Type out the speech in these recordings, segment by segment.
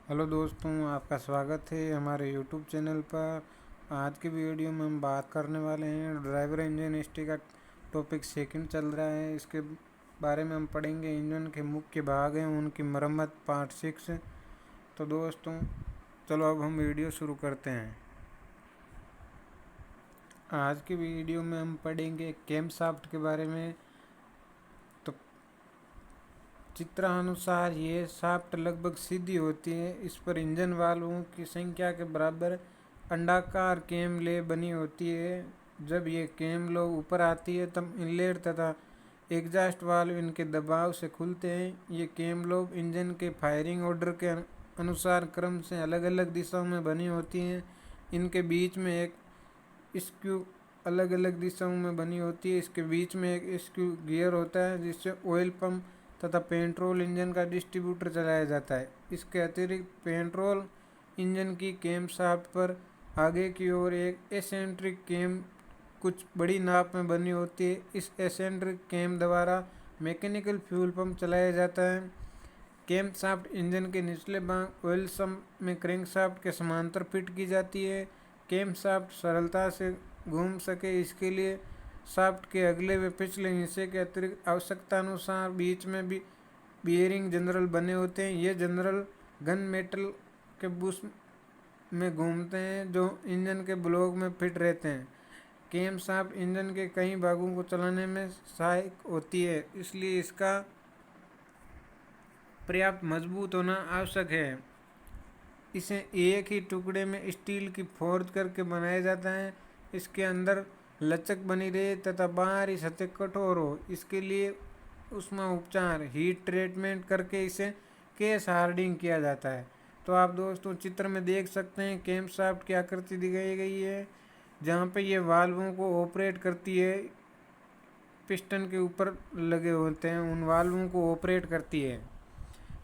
Hello दोस्तों, आपका स्वागत है हमारे यूट्यूब चैनल पर। आज की वीडियो में हम बात करने वाले हैं ड्राइवर इंजन हिस्ट्री का टॉपिक सेकंड चल रहा है। इसके बारे में हम पढ़ेंगे। इंजन के मुख्य भाग हैं, उनकी मरम्मत पार्ट 6। तो दोस्तों चलो अब हम वीडियो शुरू करते हैं। आज की वीडियो में हम पढ़ेंगे कैमशाफ्ट के बारे में। तो चित्रानुसार ये शाफ्ट लगभग सीधी होती है। इस पर इंजन वाल्वों की संख्या के बराबर अंडाकार कैम ले बनी होती है। जब ये कैम लो ऊपर आती है तब इनलेट तथा एग्जॉस्ट वाल्व इनके दबाव से खुलते हैं। ये कैम लोब इंजन के फायरिंग ऑर्डर के अनुसार क्रम से अलग अलग दिशाओं में बनी होती हैं। इनके बीच में एक स्क्रू अलग अलग दिशाओं में बनी होती है। इसके बीच में एक स्क्रू गियर होता है जिससे ऑयल पंप तथा पेट्रोल इंजन का डिस्ट्रीब्यूटर चलाया जाता है। इसके अतिरिक्त पेट्रोल इंजन की कैम शाफ्ट पर आगे की ओर एक एसेंट्रिक कैम कुछ बड़ी नाप में बनी होती है। इस एसेंट्रिक कैम द्वारा मैकेनिकल फ्यूल पंप चलाया जाता है। कैम शाफ्ट इंजन के निचले भाग ऑयल सम्प में क्रैंक शाफ्ट के समांतर फिट की जाती है। कैम शाफ्ट सरलता से घूम सके इसके लिए शाफ्ट के अगले व पिछले हिस्से के अतिरिक्त आवश्यकता अनुसार बीच में भी बियरिंग जनरल बने होते हैं। ये जनरल गन मेटल के बुश में घूमते हैं जो इंजन के ब्लॉक में फिट रहते हैं। कैम शाफ्ट इंजन के कई भागों को चलाने में सहायक होती है, इसलिए इसका पर्याप्त मजबूत होना आवश्यक है। इसे एक ही टुकड़े में स्टील की फोर्ज करके बनाया जाता है। इसके अंदर लचक बनी रहे तथा बाहरी सतह कठोर हो, इसके लिए ऊष्मा उपचार हीट ट्रीटमेंट करके इसे केस हार्डिंग किया जाता है। तो आप दोस्तों चित्र में देख सकते हैं कैम शाफ्ट की आकृति दिखाई गई है, जहाँ पे ये वाल्वों को ऑपरेट करती है। पिस्टन के ऊपर लगे होते हैं, उन वाल्वों को ऑपरेट करती है।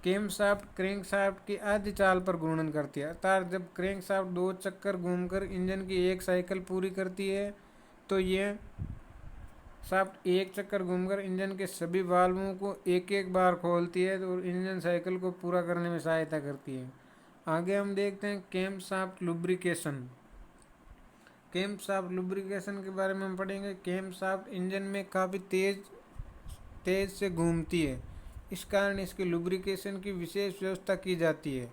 कैम शाफ्ट क्रैंक शाफ्ट की आधी चाल पर घूर्णन करती है, अर्थात जब क्रैंक शाफ्ट 2 चक्कर घूमकर इंजन की एक साइकिल पूरी करती है तो यह शाफ्ट एक चक्कर घूमकर इंजन के सभी वाल्वों को एक एक बार खोलती है और इंजन साइकिल को पूरा करने में सहायता करती है। आगे हम देखते हैं camshaft lubrication. Camshaft lubrication के बारे में हम पढ़ेंगे। कैम शाफ्ट इंजन में काफ़ी तेज से घूमती है, इस कारण इसके लुब्रिकेशन की विशेष व्यवस्था की जाती है।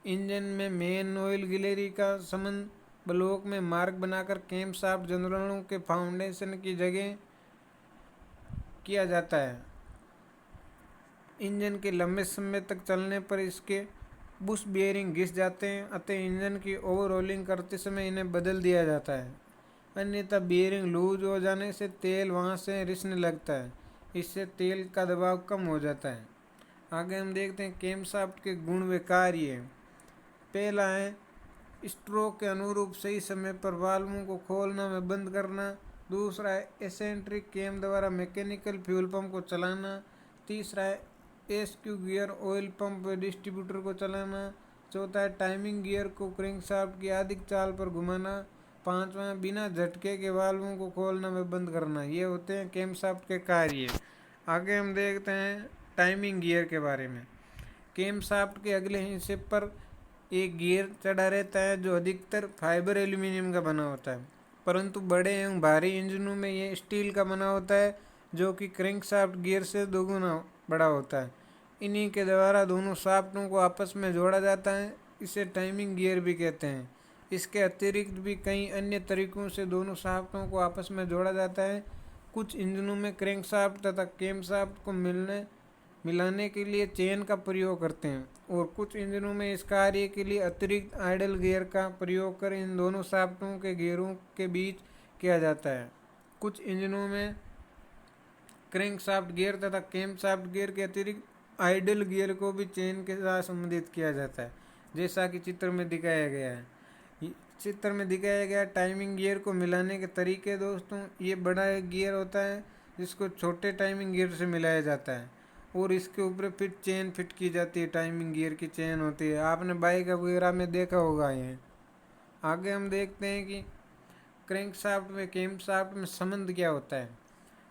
इंजन में मेन ऑयल गिलहरी का संबंध ब्लॉक में मार्ग बनाकर कैम शाफ्ट जनरलों के फाउंडेशन की जगह किया जाता है। इंजन के लंबे समय तक चलने पर इसके बुश बियरिंग घिस जाते हैं, अतः इंजन की ओवरहोलिंग करते समय इन्हें बदल दिया जाता है। अन्यथा बियरिंग लूज हो जाने से तेल वहां से रिसने लगता है, इससे तेल का दबाव कम हो जाता है। आगे हम देखते हैं कैम शाफ्ट के गुण व कार्य। पहला है स्ट्रोक के अनुरूप सही समय पर वाल्वों को खोलना व बंद करना। दूसरा है एसेंट्रिक कैम द्वारा मैकेनिकल फ्यूल पंप को चलाना। तीसरा है एसक्यू गियर ऑयल पंप व डिस्ट्रीब्यूटर को चलाना। चौथा है टाइमिंग गियर को क्रैंकशाफ्ट की अधिक चाल पर घुमाना। पांचवा बिना झटके के वाल्वों को खोलना व बंद करना। ये होते हैं कैमशाफ्ट के कार्य। आगे हम देखते हैं टाइमिंग गियर के बारे में। कैमशाफ्ट के अगले हिस्से पर एक गियर चढ़ा रहता है जो अधिकतर फाइबर एल्यूमिनियम का बना होता है, परंतु बड़े एवं भारी इंजनों में यह स्टील का बना होता है जो कि क्रैंकशाफ्ट गियर से दोगुना बड़ा होता है। इन्हीं के द्वारा दोनों शाफ्टों को आपस में जोड़ा जाता है, इसे टाइमिंग गियर भी कहते हैं। इसके अतिरिक्त भी कई अन्य तरीकों से दोनों शाफ्टों को आपस में जोड़ा जाता है। कुछ इंजनों में क्रैंकशाफ्ट तथा कैमशाफ्ट को मिलाने के लिए चेन का प्रयोग करते हैं और कुछ इंजनों में इस कार्य के लिए अतिरिक्त आइडल गियर का प्रयोग कर इन दोनों शाफ्टों के गियरों के बीच किया जाता है। कुछ इंजनों में क्रैंकशाफ्ट गियर तथा कैमशाफ्ट गियर के अतिरिक्त आइडल गियर को भी चेन के साथ संबंधित किया जाता है, जैसा कि चित्र में दिखाया गया है। चित्र में दिखाया गया टाइमिंग गियर को मिलाने के तरीके दोस्तों, ये बड़ा गियर होता है जिसको छोटे टाइमिंग गियर से मिलाया जाता है और इसके ऊपर फिर चेन फिट की जाती है। टाइमिंग गियर की चेन होती है, आपने बाइक वगैरह में देखा होगा ये। आगे हम देखते हैं कि क्रैंकशाफ्ट में कैमशाफ्ट में संबंध क्या होता है।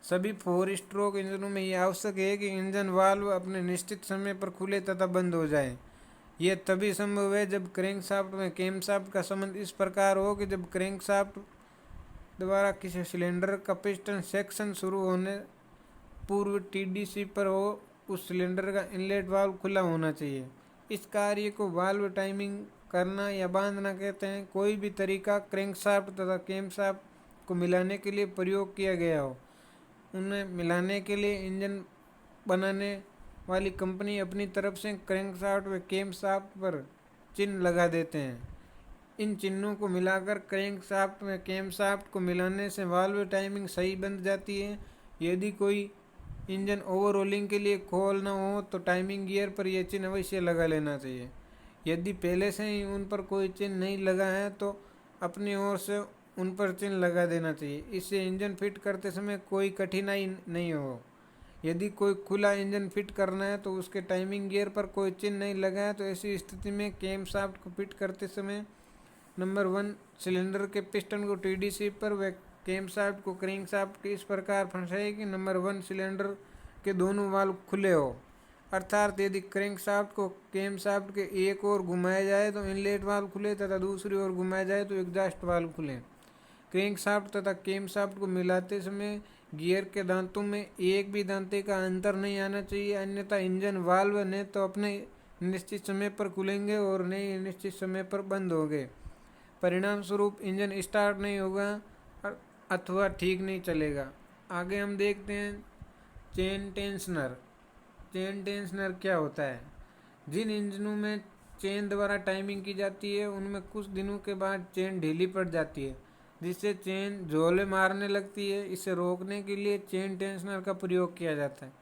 सभी 4 स्ट्रोक इंजनों में यह आवश्यक है कि इंजन वाल्व अपने निश्चित समय पर खुले तथा बंद हो जाए। यह तभी संभव है जब क्रैंकशाफ्ट में कैमशाफ्ट का संबंध इस प्रकार हो कि जब क्रैंकशाफ्ट द्वारा किसी सिलेंडर का पिस्टन सेक्शन शुरू होने पूर्व टीडीसी पर हो, उस सिलेंडर का इनलेट वाल्व खुला होना चाहिए। इस कार्य को वाल्व टाइमिंग करना या बांधना कहते हैं। कोई भी तरीका क्रैंकशाफ्ट तथा कैमशाफ्ट को मिलाने के लिए प्रयोग किया गया हो, उन्हें मिलाने के लिए इंजन बनाने वाली कंपनी अपनी तरफ से क्रैंकशाफ्ट व कैमशाफ्ट पर चिन्ह लगा देते हैं। इन चिन्हों को मिलाकर क्रैंकशाफ्ट में कैमशाफ्ट को मिलाने से वाल्व टाइमिंग सही बन जाती है। यदि कोई इंजन ओवरहोलिंग के लिए खोलना हो तो टाइमिंग गियर पर यह चिन्ह अवश्य लगा लेना चाहिए। यदि पहले से ही उन पर कोई चिन्ह नहीं लगा है तो अपनी ओर से उन पर चिन्ह लगा देना चाहिए। इससे इंजन फिट करते समय कोई कठिनाई नहीं हो। यदि कोई खुला इंजन फिट करना है तो उसके टाइमिंग गियर पर कोई चिन्ह नहीं लगा है तो ऐसी स्थिति में कैमशाफ्ट को फिट करते समय नंबर 1 सिलेंडर के पिस्टन को टीडीसी पर व कैमशाफ्ट को क्रैंकशाफ्ट के इस प्रकार फंसाए कि नंबर 1 सिलेंडर के दोनों वाल्व खुले हो। अर्थात यदि क्रैंकशाफ्ट को कैमशाफ्ट के एक ओर घुमाया जाए तो इनलेट वाल्व खुले तथा दूसरी ओर घुमाया जाए तो एग्जॉस्ट वाल्व खुले। क्रैंकशाफ्ट तथा कैमशाफ्ट को मिलाते समय गियर के दांतों में एक भी दांते का अंतर नहीं आना चाहिए, अन्यथा इंजन वाल्व न तो अपने निश्चित समय पर खुलेंगे और न ही निश्चित समय पर बंद होंगे। परिणाम स्वरूप इंजन स्टार्ट नहीं होगा अथवा ठीक नहीं चलेगा। आगे हम देखते हैं चेन टेंशनर। चेन टेंशनर क्या होता है? जिन इंजनों में चेन द्वारा टाइमिंग की जाती है उनमें कुछ दिनों के बाद चेन ढीली पड़ जाती है, जिससे चेन झोले मारने लगती है। इसे रोकने के लिए चेन टेंशनर का प्रयोग किया जाता है।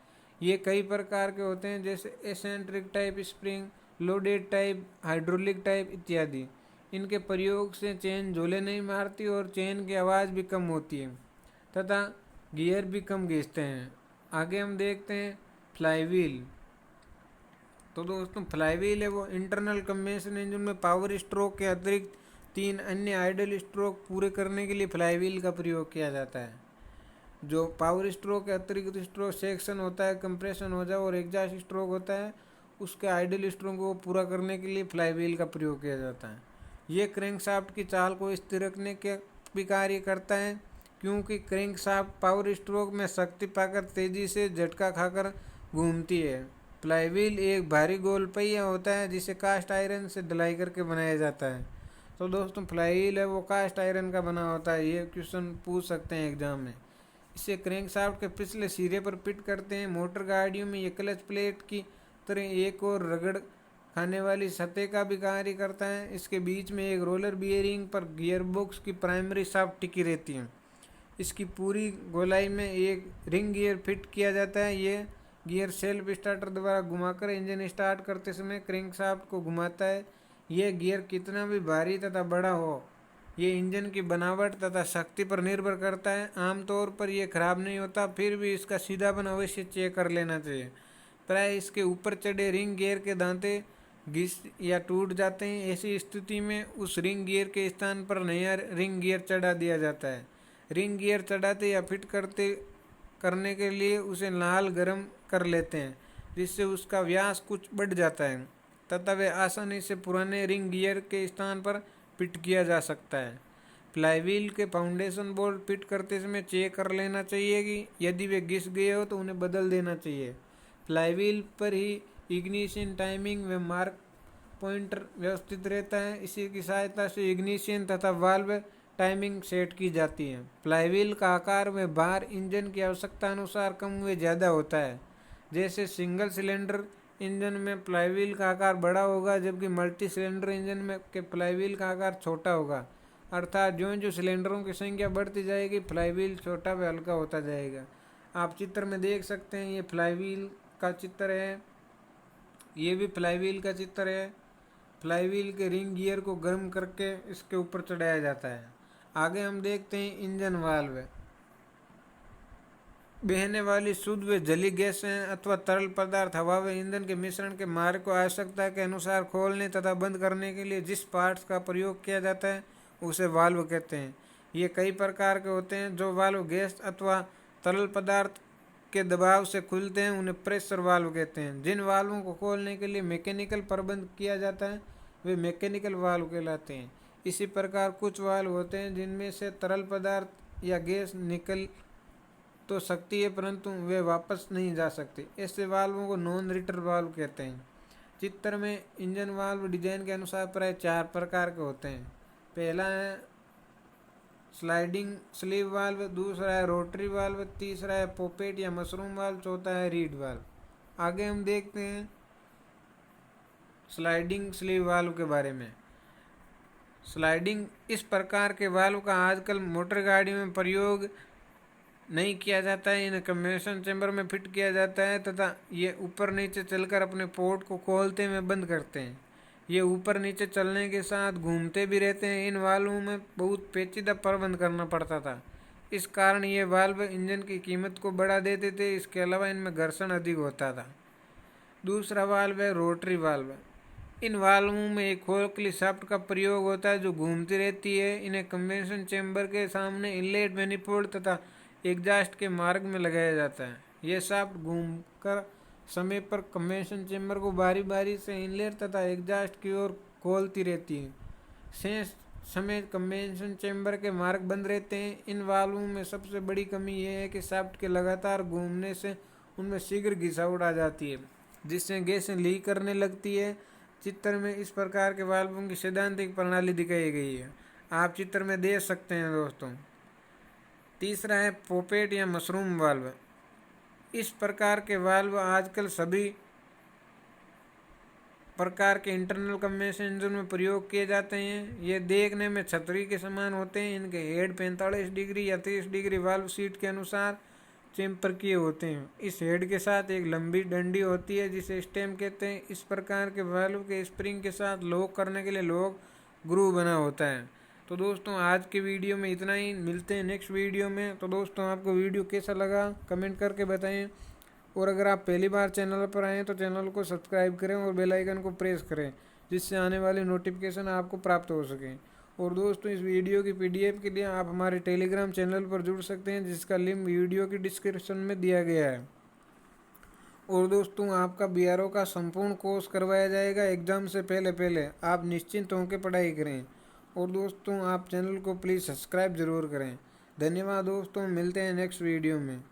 ये कई प्रकार के होते हैं, जैसे eccentric type spring, loaded type, hydraulic type इत्यादि। इनके प्रयोग से चेन झोले नहीं मारती और चेन की आवाज़ भी कम होती है तथा गियर भी कम घिसते हैं। आगे हम देखते हैं फ्लाईव्हील। तो दोस्तों फ्लाईव्हील है वो इंटरनल कंबेंशन इंजन में पावर स्ट्रोक के अतिरिक्त 3 अन्य आइडल स्ट्रोक पूरे करने के लिए फ्लाईव्हील का प्रयोग किया जाता है। जो पावर स्ट्रोक के अतिरिक्त स्ट्रोक सेक्शन होता है, कंप्रेशन हो जाए और एग्जॉस्ट स्ट्रोक होता है, उसके आइडल स्ट्रोक को पूरा करने के लिए फ्लाईव्हील का प्रयोग किया जाता है। ये क्रैंकशाफ्ट की चाल को स्थिर रखने के भी कार्य करता है, क्योंकि क्रैंकशाफ्ट पावर स्ट्रोक में शक्ति पाकर तेजी से झटका खाकर घूमती है। फ्लाईव्हील एक भारी गोल पहिया होता है जिसे कास्ट आयरन से ढलाई करके बनाया जाता है। तो दोस्तों फ्लाईव्हील है वो कास्ट आयरन का बना होता है। ये क्वेश्चन पूछ सकते हैं एग्जाम में। इसे क्रैंकशाफ्ट के पिछले सिरे पर फिट करते हैं। मोटर गाड़ियों में ये क्लच प्लेट की तरह एक और रगड़ खाने वाली सतह का भी कार्य करता है। इसके बीच में एक रोलर बियरिंग पर गियर बॉक्स की प्राइमरी शाफ्ट टिकी रहती है। इसकी पूरी गोलाई में एक रिंग गियर फिट किया जाता है। ये गियर सेल्फ स्टार्टर द्वारा घुमाकर इंजन स्टार्ट करते समय क्रैंकशाफ्ट को घुमाता है। यह गियर कितना भी भारी तथा बड़ा हो, ये इंजन की बनावट तथा शक्ति पर निर्भर करता है। आमतौर पर यह खराब नहीं होता, फिर भी इसका सीधापन अवश्य चेक कर लेना चाहिए। प्राय इसके ऊपर चढ़े रिंग गियर के दांते घिस या टूट जाते हैं। ऐसी स्थिति में उस रिंग गियर के स्थान पर नया रिंग गियर चढ़ा दिया जाता है। रिंग गियर चढ़ाते या फिट करने के लिए उसे लाल गर्म कर लेते हैं, जिससे उसका व्यास कुछ बढ़ जाता है तथा वह आसानी से पुराने रिंग गियर के स्थान पर फिट किया जा सकता है। फ्लाईव्हील के फाउंडेशन बोल्ट फिट करते समय चेक कर लेना चाहिए कि यदि वे घिस गए हो तो उन्हें बदल देना चाहिए। फ्लाईव्हील पर ही इग्निशन, टाइमिंग व मार्क पॉइंटर व्यवस्थित रहता है। इसी की सहायता से इग्निशन तथा वाल्व टाइमिंग सेट की जाती है। फ्लाईव्हील का आकार व भार इंजन की आवश्यकता अनुसार कम व ज़्यादा होता है। जैसे सिंगल सिलेंडर इंजन में फ्लाईव्हील का आकार बड़ा होगा, जबकि मल्टी सिलेंडर इंजन में के फ्लाईव्हील का आकार छोटा होगा। अर्थात जो सिलेंडरों की संख्या बढ़ती जाएगी, फ्लाईव्हील छोटा व हल्का होता जाएगा। आप चित्र में देख सकते हैं, ये फ्लाईव्हील का चित्र है। ये भी फ्लाईव्हील का चित्र है। फ्लाईव्हील के रिंग गियर को गर्म करके इसके ऊपर चढ़ाया जाता है। आगे हम देखते हैं इंजन वाल्व। बहने वाली शुद्ध व जली गैस अथवा तरल पदार्थ हवा व ईंधन के मिश्रण के मार्ग को आवश्यकता के अनुसार खोलने तथा बंद करने के लिए जिस पार्ट्स का प्रयोग किया जाता है उसे वाल्व कहते हैं। ये कई प्रकार के होते हैं। जो वाल्व गैस अथवा तरल पदार्थ के दबाव से खुलते हैं उन्हें प्रेशर वाल्व कहते हैं। जिन वाल्वों को खोलने के लिए मैकेनिकल प्रबंध किया जाता है वे मैकेनिकल वाल्व कहलाते हैं। इसी प्रकार कुछ वाल्व होते हैं जिनमें से तरल पदार्थ या गैस निकल तो सकती है परंतु वे वापस नहीं जा सकते। ऐसे वाल्वों को नॉन रिटर्न वाल्व कहते हैं। चित्र में इंजन वाल्व डिजाइन के अनुसार प्राय 4 प्रकार के होते हैं। पहला है स्लाइडिंग स्लीव वाल्व, दूसरा है रोटरी वाल्व, तीसरा है पोपेट या मशरूम वाल्व, चौथा है रीड वाल्व। आगे हम देखते हैं स्लाइडिंग स्लीव वाल्व के बारे में। स्लाइडिंग इस प्रकार के वाल्व का आजकल मोटर गाड़ी में प्रयोग नहीं किया जाता है। इन्हें कंबेंशन चैम्बर में फिट किया जाता है तथा ये ऊपर नीचे चलकर अपने पोर्ट को खोलते में बंद करते हैं। ये ऊपर नीचे चलने के साथ घूमते भी रहते हैं। इन वाल्वों में बहुत पेचीदा प्रबंध करना पड़ता था। इस कारण ये वाल्व इंजन की कीमत को बढ़ा देते थे। इसके अलावा इनमें घर्षण अधिक होता था। दूसरा वाल्व है रोटरी वाल्व। इन वाल्वों में एक खोखली शाफ्ट का प्रयोग होता है जो घूमती रहती है। इन्हें कंबेंशन चैम्बर के सामने इनलेट मैनिफोल्ड तथा एग्जास्ट के मार्ग में लगाया जाता है। यह शाफ्ट घूमकर समय पर कंबेंशन चैम्बर को बारी बारी से इनलेट तथा एग्जास्ट की ओर खोलती रहती है। शेष समय कंबेंशन चैम्बर के मार्ग बंद रहते हैं। इन वाल्वों में सबसे बड़ी कमी यह है कि शाफ्ट के लगातार घूमने से उनमें शीघ्र घिसावट आ जाती है जिससे गैसें लीक करने लगती है। चित्र में इस प्रकार के वाल्वों की सैद्धांतिक प्रणाली दिखाई गई है। आप चित्र में देख सकते हैं दोस्तों। तीसरा है पोपेट या मशरूम वाल्व। इस प्रकार के वाल्व आजकल सभी प्रकार के इंटरनल कंबेंशन इंजन में प्रयोग किए जाते हैं। ये देखने में छतरी के समान होते हैं। इनके हेड 45 डिग्री या 30 डिग्री वाल्व सीट के अनुसार चेम्पर किए होते हैं। इस हेड के साथ एक लंबी डंडी होती है जिसे स्टेम कहते हैं। इस प्रकार के वाल्व के स्प्रिंग के साथ लॉक करने के लिए लॉक ग्रूव बना होता है। तो दोस्तों आज के वीडियो में इतना ही। मिलते हैं नेक्स्ट वीडियो में। तो दोस्तों आपको वीडियो कैसा लगा कमेंट करके बताएं और अगर आप पहली बार चैनल पर आएँ तो चैनल को सब्सक्राइब करें और बेल आइकन को प्रेस करें जिससे आने वाली नोटिफिकेशन आपको प्राप्त हो सके। और दोस्तों इस वीडियो की PDF के लिए आप हमारे टेलीग्राम चैनल पर जुड़ सकते हैं जिसका लिंक वीडियो की डिस्क्रिप्शन में दिया गया है। और दोस्तों आपका BRO का संपूर्ण कोर्स करवाया जाएगा एग्ज़ाम से पहले आप निश्चिंत होकर पढ़ाई करें। और दोस्तों आप चैनल को प्लीज़ सब्सक्राइब ज़रूर करें। धन्यवाद दोस्तों, मिलते हैं नेक्स्ट वीडियो में।